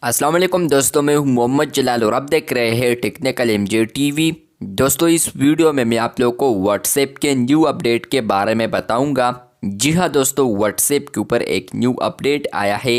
अस्सलाम वालेकुम दोस्तों, मैं हूं मोहम्मद जलाल और आप देख रहे हैं टेक्निकल एमजे टीवी। दोस्तों, इस वीडियो में मैं आप लोगों को व्हाट्सएप के न्यू अपडेट के बारे में बताऊंगा। जी हां दोस्तों, व्हाट्सएप के ऊपर एक न्यू अपडेट आया है।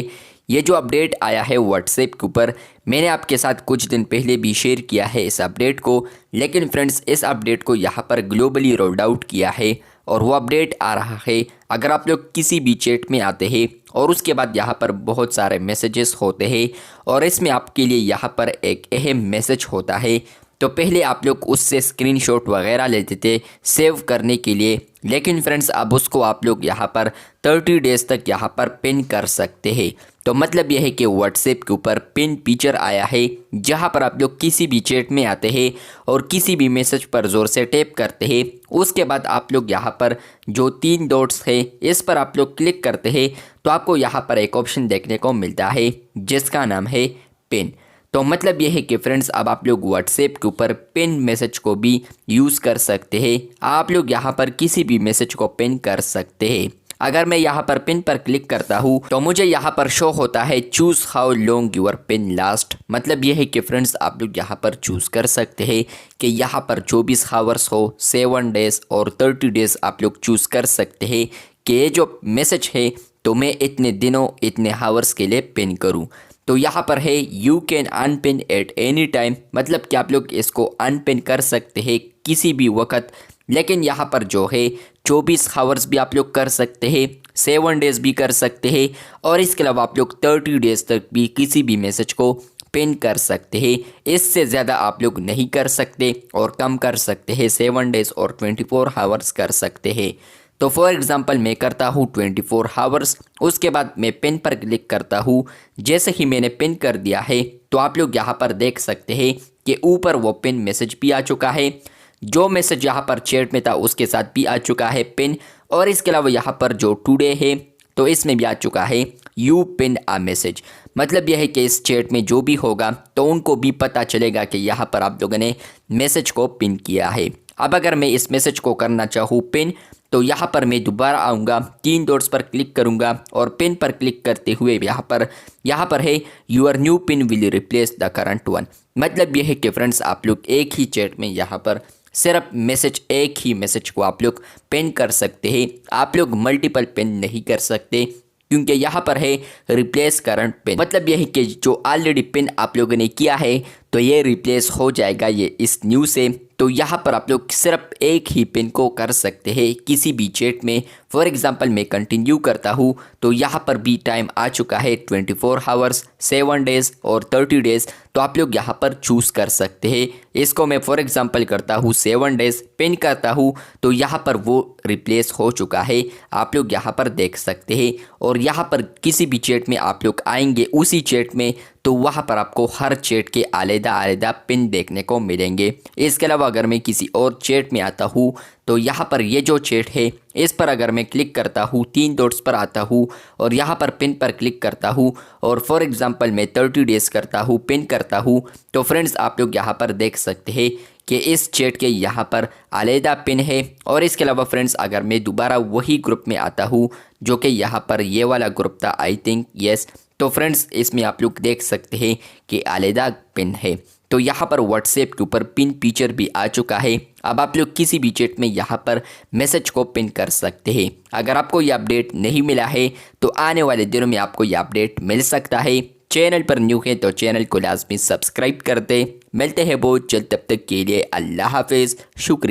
ये जो अपडेट आया है व्हाट्सएप के ऊपर, मैंने आपके साथ कुछ दिन पहले भी शेयर किया है इस अपडेट को। लेकिन फ्रेंड्स, इस अपडेट को यहाँ पर ग्लोबली रोल्ड आउट किया है और वो अपडेट आ रहा है अगर आप लोग किसी भी चैट में आते हैं और उसके बाद यहाँ पर बहुत सारे मैसेजेस होते हैं और इसमें आपके लिए यहाँ पर एक अहम मैसेज होता है, तो पहले आप लोग उससे स्क्रीनशॉट वगैरह लेते थे सेव करने के लिए। लेकिन फ्रेंड्स, अब उसको आप लोग यहाँ पर 30 डेज़ तक यहाँ पर पिन कर सकते हैं। तो मतलब यह है कि व्हाट्सएप के ऊपर पिन फीचर आया है, जहाँ पर आप लोग किसी भी चैट में आते हैं और किसी भी मैसेज पर ज़ोर से टैप करते हैं। उसके बाद आप लोग यहाँ पर जो 3 डॉट्स है इस पर आप लोग क्लिक करते हैं, तो आपको यहाँ पर एक ऑप्शन देखने को मिलता है जिसका नाम है पिन। तो मतलब यह है कि फ्रेंड्स, अब आप लोग व्हाट्सएप के ऊपर पिन मैसेज को भी यूज़ कर सकते हैं। आप लोग यहाँ पर किसी भी मैसेज को पिन कर सकते हैं। अगर मैं यहाँ पर पिन पर क्लिक करता हूँ तो मुझे यहाँ पर शो होता है choose how long your pin last. मतलब यह है कि फ्रेंड्स, आप लोग यहाँ पर चूज़ कर सकते हैं कि यहाँ पर 24 आवर्स हो, 7 डेज़ और 30 डेज़ आप लोग चूज़ कर सकते हैं कि ये जो मैसेज है तो मैं इतने दिनों इतने आवर्स के लिए पिन करूँ। तो यहाँ पर है you can unpin at any time, मतलब कि आप लोग इसको अनपिन कर सकते हैं किसी भी वक्त। लेकिन यहाँ पर जो है 24 आवर्स भी आप लोग कर सकते हैं, 7 डेज़ भी कर सकते हैं और इसके अलावा आप लोग 30 डेज़ तक भी किसी भी मैसेज को पिन कर सकते हैं। इससे ज़्यादा आप लोग नहीं कर सकते और कम कर सकते हैं 7 डेज़ और 24 आवर्स कर सकते हैं। तो फॉर एग्ज़ाम्पल मैं करता हूँ 24 आवर्स, उसके बाद मैं पिन पर क्लिक करता हूँ। जैसे ही मैंने पिन कर दिया है तो आप लोग यहाँ पर देख सकते हैं कि ऊपर वो पिन मैसेज भी आ चुका है। जो मैसेज यहाँ पर चैट में था उसके साथ भी आ चुका है पिन, और इसके अलावा यहाँ पर जो टुडे है तो इसमें भी आ चुका है यू पिन आ मैसेज। मतलब यह है कि इस चैट में जो भी होगा तो उनको भी पता चलेगा कि यहाँ पर आप लोगों ने मैसेज को पिन किया है। अब अगर मैं इस मैसेज को करना चाहूँ पिन, तो यहाँ पर मैं दोबारा आऊँगा, 3 डॉट्स पर क्लिक करूँगा और पिन पर क्लिक करते हुए यहाँ पर है your new pin will replace the current one. मतलब यह है कि फ्रेंड्स, आप लोग एक ही चैट में यहाँ पर सिर्फ एक ही मैसेज को आप लोग पिन कर सकते हैं। आप लोग मल्टीपल पिन नहीं कर सकते क्योंकि यहाँ पर है रिप्लेस करंट पिन। मतलब यह है कि जो ऑलरेडी पिन आप लोगों ने किया है तो ये रिप्लेस हो जाएगा ये इस न्यू से। तो यहाँ पर आप लोग सिर्फ एक ही पिन को कर सकते हैं किसी भी चैट में। फॉर एग्जांपल मैं कंटिन्यू करता हूँ तो यहाँ पर भी टाइम आ चुका है 24 आवर्स, 7 डेज़ और 30 डेज़। तो आप लोग यहाँ पर चूज़ कर सकते हैं। इसको मैं फॉर एग्जांपल करता हूँ 7 डेज़, पिन करता हूँ तो यहाँ पर वो रिप्लेस हो चुका है, आप लोग यहाँ पर देख सकते हैं। और यहाँ पर किसी भी चैट में आप लोग आएंगे उसी चैट में तो वहाँ पर आपको हर चैट के अलग-अलग पिन देखने को मिलेंगे। इसके अलावा अगर मैं किसी और चैट में आता हूँ तो यहाँ पर ये जो चैट है इस पर अगर मैं क्लिक करता हूँ, 3 डॉट्स पर आता हूँ और यहाँ पर पिन पर क्लिक करता हूँ और फॉर एग्जांपल मैं 30 डेज़ करता हूँ, पिन करता हूँ, तो फ्रेंड्स आप लोग यहाँ पर देख सकते हैं कि इस चैट के यहाँ पर अलग पिन है। और इसके अलावा फ्रेंड्स, अगर मैं दोबारा वही ग्रुप में आता हूँ जो कि यहाँ पर ये वाला ग्रुप था, आई थिंक यस, तो फ्रेंड्स इसमें आप लोग देख सकते हैं कि अलग पिन है। तो यहाँ पर व्हाट्सएप के ऊपर पिन फीचर भी आ चुका है। अब आप लोग किसी भी चैट में यहाँ पर मैसेज को पिन कर सकते हैं। अगर आपको ये अपडेट नहीं मिला है तो आने वाले दिनों में आपको ये अपडेट मिल सकता है। चैनल पर न्यू है तो चैनल को लाजमी सब्सक्राइब कर दे। मिलते हैं बहुत जल्द, तब तक के लिए अल्लाह हाफिज़, शुक्रिया।